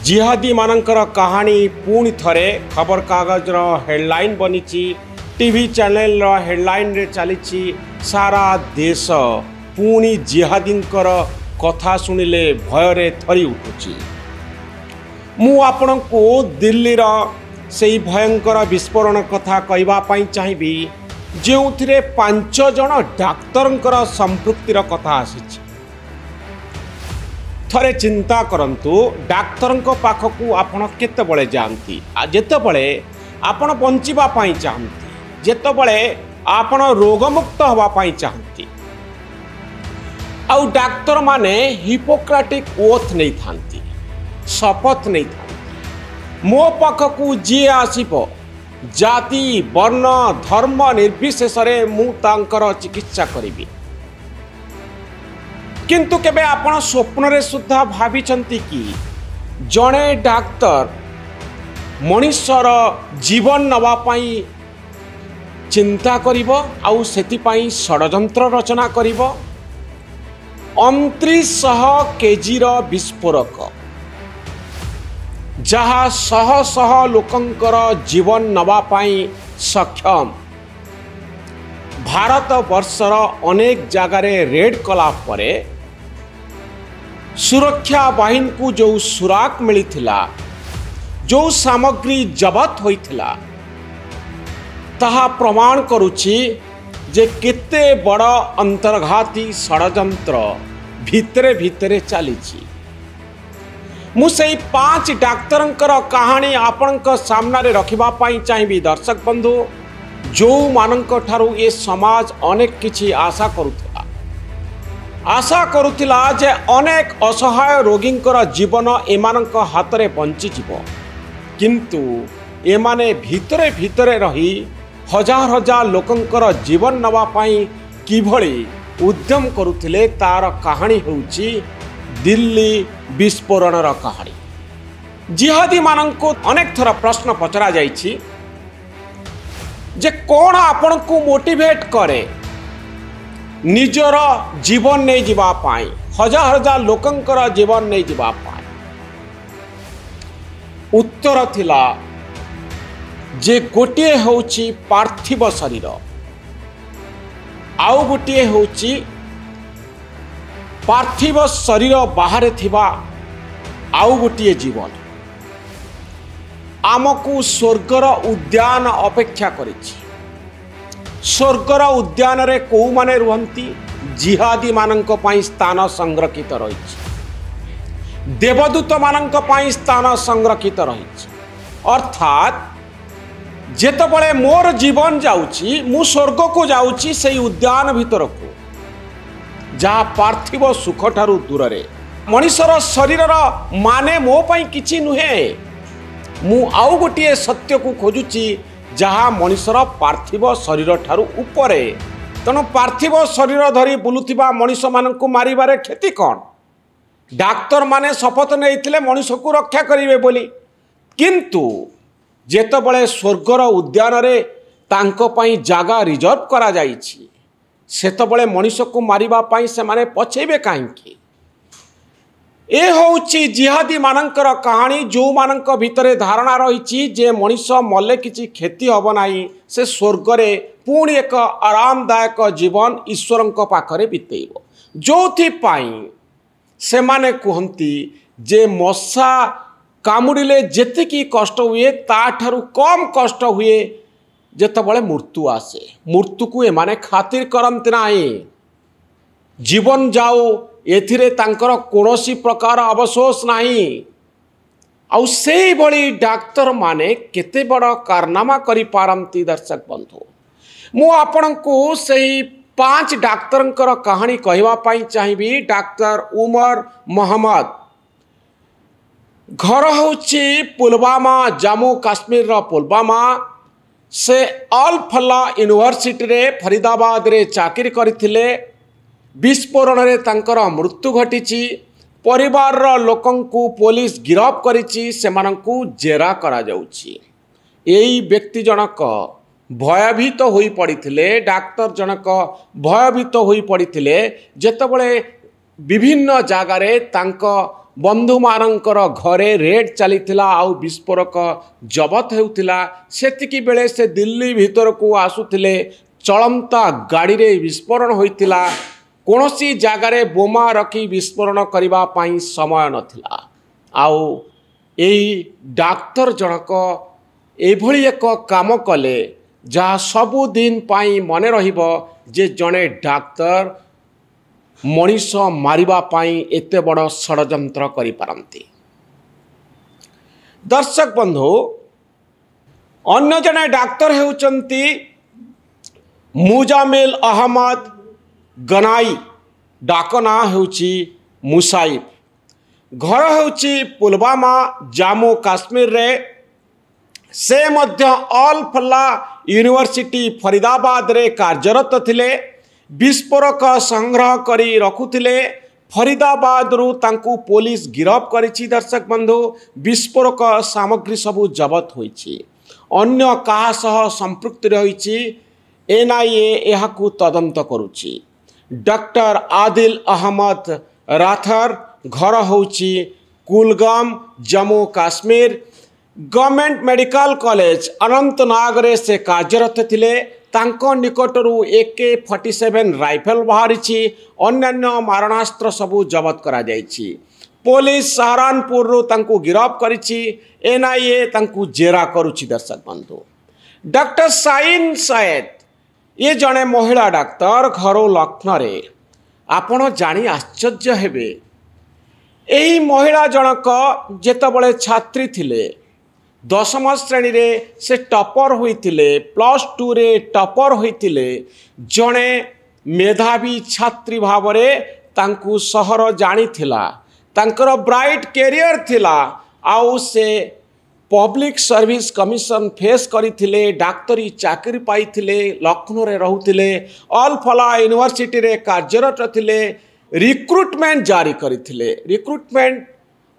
जिहादी मानकर कहानी पुणी थरे खबर कागजर हेडलाइन बनी टीवी चैनल हेडलाइन रे चली सारा देश पुणी जिहादींकर कथा शुणिले भय थरी उठुची। मु आपण को दिल्ली से भयंकर विस्फोरण कथा कहवाई चाहिए जो 5 जन डाक्तर संपृक्तिर कथा आसी। थरे चिंता करंतु डाक्तर पाखक आपण केतबळे जांती जेतबळे आपण बंचिबा पई चाहंती जेतबळे आपण रोगमुक्त हवा पई चाहंती आउ डाक्तर माने हिपोक्रेटिक ओथ नहीं थांती शपथ नहीं थांती मो पाखकू जी आसीबो जाति वर्ण धर्म निर्विशेष रे मु तांकर चिकित्सा करिबी किंतु केबे आपण स्वप्न रे सुद्धा भाविचंती कि जड़े डाक्तर मनुष्यर जीवन नवा पाई चिंता करिवो आउ सेति पाई षडयंत्र रचना करिवो 2900 केजी रो विस्फोरक जहाँ शह शह लोकंकर जीवन नवा पाई सक्षम भारत वर्षर अनेक जगार रेड कला परे सुरक्षा बाहिनी को जो सुराक मिलिथिला जो सामग्री जबत होइथिला ताहा प्रमाण करुछि जे केते बड़ अंतर्घाती षडयंत्र भितरे भितरे चलीछि। मु सेई 5 डाक्तरंकर कहानी आपणक सामने रखिबा पाई चाहिबी दर्शक बंधु जो मानक ठारू ये समाज अनेक किछि आशा करुथिला जे अनेक असहाय रोगींकर जीवन एमानक हाथ रे बंची जीवो किंतु एमाने भितरे भितरे रही हजार हजार लोकंकर जीवन नवा पाई किभଳି उद्यम करुथिले तार कहानी होउची दिल्ली विस्फोरणर कहानी। जिहादी माननको अनेक थर प्रश्न पचरा जाइछि जे कौन आपण को मोटिवेट करे निजर जीवन नहीं जीवा पाई हजार हजार लोकंकर जीवन नहीं जीवा पाई। उत्तर थिला जे गोटे होची पार्थिव शरीर आउ गोटे होची पार्थिव शरीर बाहर थिबा आउ गोटे जीवन आमको स्वर्गर उद्यान अपेक्षा करिछि। स्वर्गर उद्यान रे को माने रुहंती जिहादी मानक पाई स्थान संरक्षित रही देवदूत मानक पाई स्थान संरक्षित रही अर्थात जेतबळे मोर जीवन जाउची मु स्वर्ग को जाउची से उद्यान भीतर को जहाँ पार्थिव सुख ठारू दूर रे मनुष्यर शरीर माने मो पाई किछि नुहे मु आउ गोटे सत्य को खोजुची जहाँ मनुष्यर पार्थिव शरीर ठारू उपरे तेणु पार्थिव शरीर धरी बुलुथिबा मनुष्य मानकु मारिबारे क्षति कौन डाक्तर माने शपथ नहीं मनुष्य को रक्षा करिवे बोली किंतु जेतबळे स्वर्गर उद्यान रे तांको पाई जागा रिजर्व करा जाइछि सेतबळे मनुष्य को मारिबा पाई से माने पछेबे काहेकि ए होउची जिहादी मानकर कहानी जो मानक भितरे धारणा रही जे मनुष्य मले किछि क्षति हब नाही से स्वर्ग रे पुणी एक आरामदायक जीवन ईश्वर पाखरे बितेइबो जोथि पाई से माने कहंती जे मशा कामुड़िले जेतिकी कष्ट हुए ताठारु कम कष्ट हुए जेतबळे मृत्यु आसे मृत्यु को एमाने खातिर करंती नाही जीवन जाओ एथिरे तांकर कोनोसी प्रकार अवशोष नहीं आउ से भली डाक्तर माने केते बड़ कारनामा करि पारंती। दर्शक बंधु मु आपण को सही 5 डाक्तरंकर कहानी कहवा पाई चाहिबी। डाक्तर उमर मोहम्मद घर होची पुलवामा जम्मू काश्मीर रो पुलवामा से अल फला यूनिवर्सिटी रे फरीदाबाद रे चाकरी करथिले विस्फोरण रे तांकर मृत्यु घटी परिवार लोकंकु पुलिस गिरफ करिछि सेमानंकु जेरा करा जाउछि। एई व्यक्ति जनक भयभीत होई पड़िथिले डाक्तर जनक भयभीत होई पड़िथिले जेतबळे विभिन्न जगार बंधु मानकर घरे रेड चलीथिला आउ विस्फोरक जबत हेउथिला सेतिकी बेले से दिल्ली भीतर को आसुथिले चलंता गाड़ी रे विस्फोरण होइथिला कोनोसी जगारे बोमा रखी विस्फोरण करिबा पई समय नथिला आउ एई डाक्तर जनक एभली एक काम कले जहाँ सबुदिन पाई मने रहिबो जे जणे डाक्तर मनीष मारिबा पाई एते बड़ षडयंत्र करि पारंती। दर्शक बंधु अन्य जने डाक्तर हेउचंती मुजामिल अहमद गनाई डाकना हेउची मुसाइफ घर हेउची पुलवामा जम्मू काश्मीर रे से मध्य ऑल फल्ला यूनिवर्सिटी फरीदाबाद रे कार्यरत थिले विस्फोरक संग्रह करी रखुथिले फरीदाबाद रु तांकु पुलिस गिरफ करिछि। दर्शक बंधु विस्फोरक सामग्री सबु जबत होइछि अन्य काहा सह संपृक्त रहिछि एनआईए एहाकु तदंत करुछि। डॉक्टर आदिल अहमद राथर घर होउछि Kulgam Jammu Kashmir government medical college Anantnag रे से कार्यरत थिले तांको निकटरू AK-47 राइफल बाहरी अन्यान्य मारणास्त्र सबू जबत करा जाइछि। पुलिस सहारनपुर रु तांको गिरफ करिछि एनआईए तांको जेरा करुछि। दर्शक बंधु डॉक्टर साइन सैयद ये जड़े महिला डाक्तर घर लखनऊ रे आपण जानी आश्चर्य हेबे एही महिला जनक जेतबळे छात्री थिले 10म श्रेणी रे से टॉपर होइतिले +2 रे टॉपर होइतिले जणे मेधावी छात्री भावरे तांकु सहर जानी थिला तांकर ब्राइट कैरियर थिला आउ से पब्लिक सर्विस कमिशन फेस करिथिले डाक्तरी चाकरी पाइथिले लखनऊ रे रहुथिले ऑल फला यूनिवर्सिटी रे कार्यरत थिले रिक्रुटमेंट जारी करिथिले। रिक्रुटमेंट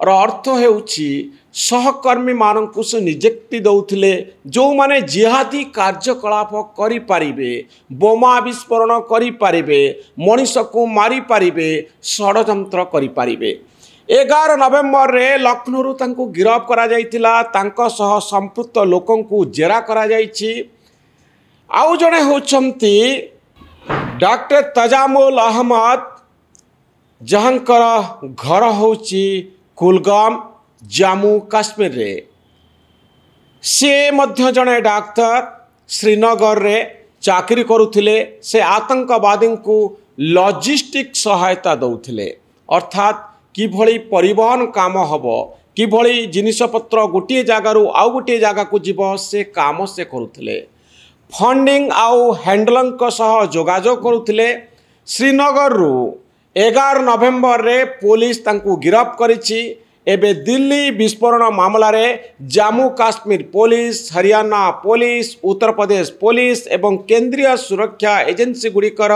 और अर्थ हेउछि सहकर्मी मानकु से नियुक्ति दउथिले जो माने जिहादी कार्यकलाप करि पारिबे बोमा विस्फोरण करि पारिबे मनीष को मारी पारिबे षडयंत्र करि पारिबे। 11 नवेम्बर रे लखनऊ तांको गिरफ करा जाइतिला तांको सह संपृक्त लोकंकु जेरा करा जाइछि। आउ जणे होचंती डॉक्टर तजामुल अहमद जहांकर घर होची कुलगाम जम्मू काश्मीर रे से मध्य जड़े डाक्तर श्रीनगर रे चाकरी करुथिले से आतंकवादी को लॉजिस्टिक सहायता दउथिले अर्थात किभली परिवहन काम हबो किभली जिनिसपत्र गोटे जगारू आउ गोटे जगह को जीव से काम से करुथिले फंडिंग आउ हैंडलंग सह जोगाजोग करुथिले। श्रीनगर रु 11 नवेम्बर रे पुलिस तांकु गिरफ करिछि। एबे दिल्ली विस्फोरण मामला रे Jammu Kashmir police Haryana police Uttar Pradesh police एवं केंद्रीय सुरक्षा एजेंसी गुड़िकर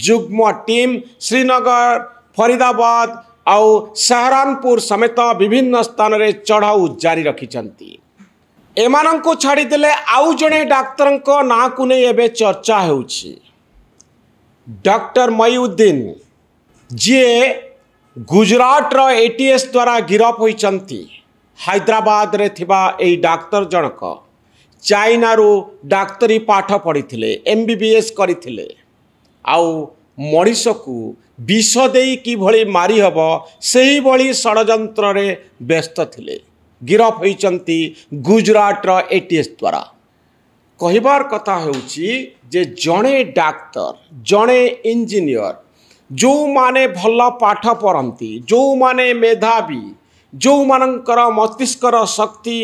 जुग्म टीम श्रीनगर फरीदाबाद आउ सहारनपुर समेत विभिन्न स्थान रे चढ़ाऊ जारी रखिछंती। एमानंको छाड़ी देले आउ जणे डाक्तर को ना को नै एबे चर्चा हेउछि डॉक्टर मईउद्दीन जी गुजरात रो ATS द्वारा गिरफ होइचंती। हैदराबाद रे थिबा एई डाक्तर जनक चाइना रो डाक्तरी पाठ पढ़िथिले MBBS करिथिले आउ मनीष को विष देई किभली मारी हबो सेही भली षडयंत्र रे व्यस्त थिले गिरफ होइचंती गुजरात रो ATS द्वारा। कहिबार कथा हेउची जे जणे डाक्तर जणे इंजीनियर जो माने भल पाठ पढ़ती जो माने मेधावी जो मानकर मस्तिष्कर शक्ति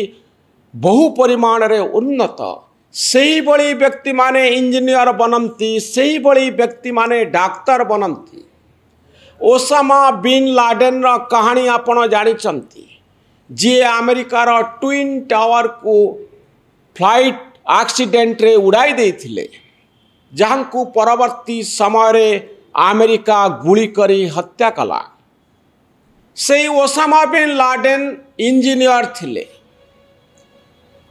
बहु परिमाण रे उन्नत सेही बड़ी व्यक्ति माने इंजीनियर बनती सेही बड़ी व्यक्ति माने डाक्तर बनती। ओसामा बिन लाडेन रा कहानी आपण जानिचंती जी अमेरिकार ट्विन टावर को फ्लाइट एक्सीडेंट रे उड़ाई देथिले जहां को परवर्ती समय रे अमेरिका गुली करी हत्या कला। से ओसामा बिन लाडेन इंजीनियर थिले।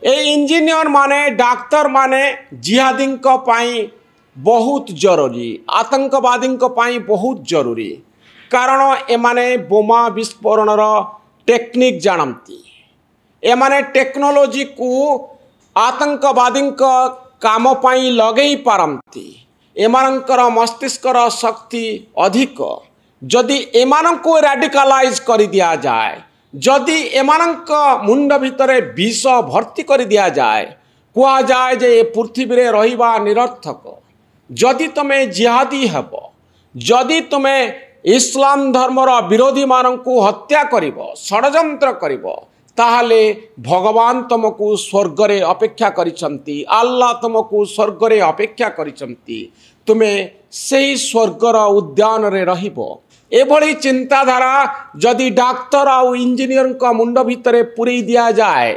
ए इंजीनियर माने डाक्तर माने जिहादी पाई बहुत जरूरी आतंकवादी पाई बहुत जरूरी कारण एमाने बोमा विस्फोरणर टेक्निक जानती एमाने टेक्नोलोजी को आतंकवादी काम पाई लगई पारती एमानकर मस्तिष्कर शक्ति अधिक जदि एमानंको रैडिकलाइज कर दिया जाए जदि एमानंक मुंड भितरे विष भर्ती कर दिया जाए कुआ जाए जे पृथ्वी रे रहिबा निरर्थक जदि तुमे जिहादी हेब जदि तुमे इस्लाम धर्मर विरोधी मानंको हत्या करिब षडयंत्र करिब ताहले भगवान तुमको स्वर्ग रे अपेक्षा करिसंती अल्लाह तुमको स्वर्ग रे अपेक्षा करिसंती तुमे सेही स्वर्गर उद्यान रे रहिबो एभली चिंताधारा जदि डाक्तर आउ इंजीनियर का मुंड भितरे पुरी दिया जाए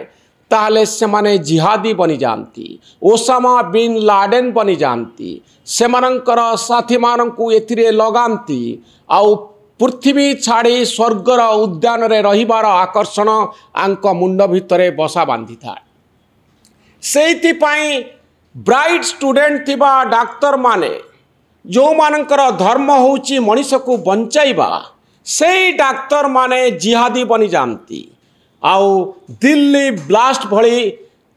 ताहले से माने जिहादी बनी जानती ओसामा बिन लाडेन बनी जानती सेमानंकर साथी मानंकु एथिरे लगांती आउ पृथ्वी छाड़ी स्वर्गर उद्यान रे रहिबार आकर्षण आंक मुंड भितरे बसा बांधी था सेइथि पई ब्राइट स्टूडेंट थिबा डाक्तर माने जो मानंकर धर्म होउची मनीष को बंचाइबा सेई डाक्तर माने जिहादी बनी जानती आउ दिल्ली ब्लास्ट भली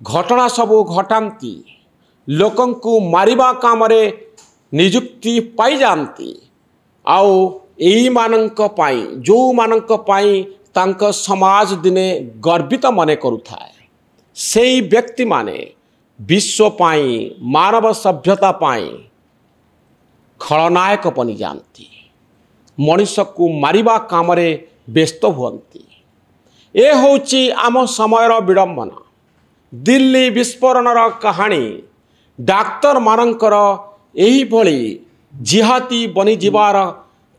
घटना सबू घटाती लोकंकु मारिबा काम रे नियुक्ति पाई जानती आउ एई मानंक पाई जो मानंक पाई तांक समाज दिने गर्वित मने करुथाए सेई व्यक्ति माने विश्व पाई मानव सभ्यता पाई खलनायक बनी जानती मनीष को मारिबा काम रे व्यस्त हुअंती ए होची आम समयर विडंबना दिल्ली विस्फोरणर कहानी डाक्तर मानंकर एही भली जिहादी बनी जिबार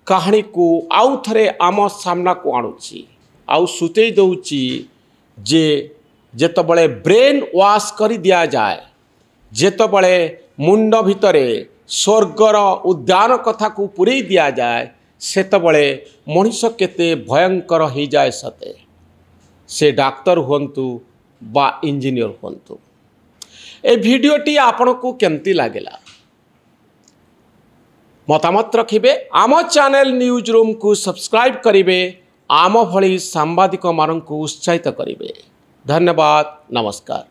कहानी को आउ थरे आम सामना को आणुची आउ सुतेई दउची जे जेतबळे ब्रेन वाश करी दिया जाए जेतबळे मुंड भितरे स्वर्गर उद्यान कथा को पुरई दिया जाए सेतबळे मनीष केते भयंकर हो जाए सते से डाक्तर हुंतु बा इंजीनियर हुंतु ए भिडियोटी आपन को केमती लागेला मतामत रखिबे आम चैनल न्यूज रूम को सब्सक्राइब करिवे आम भली सांबादिक मानन को उत्साहित करिवे धन्यवाद नमस्कार।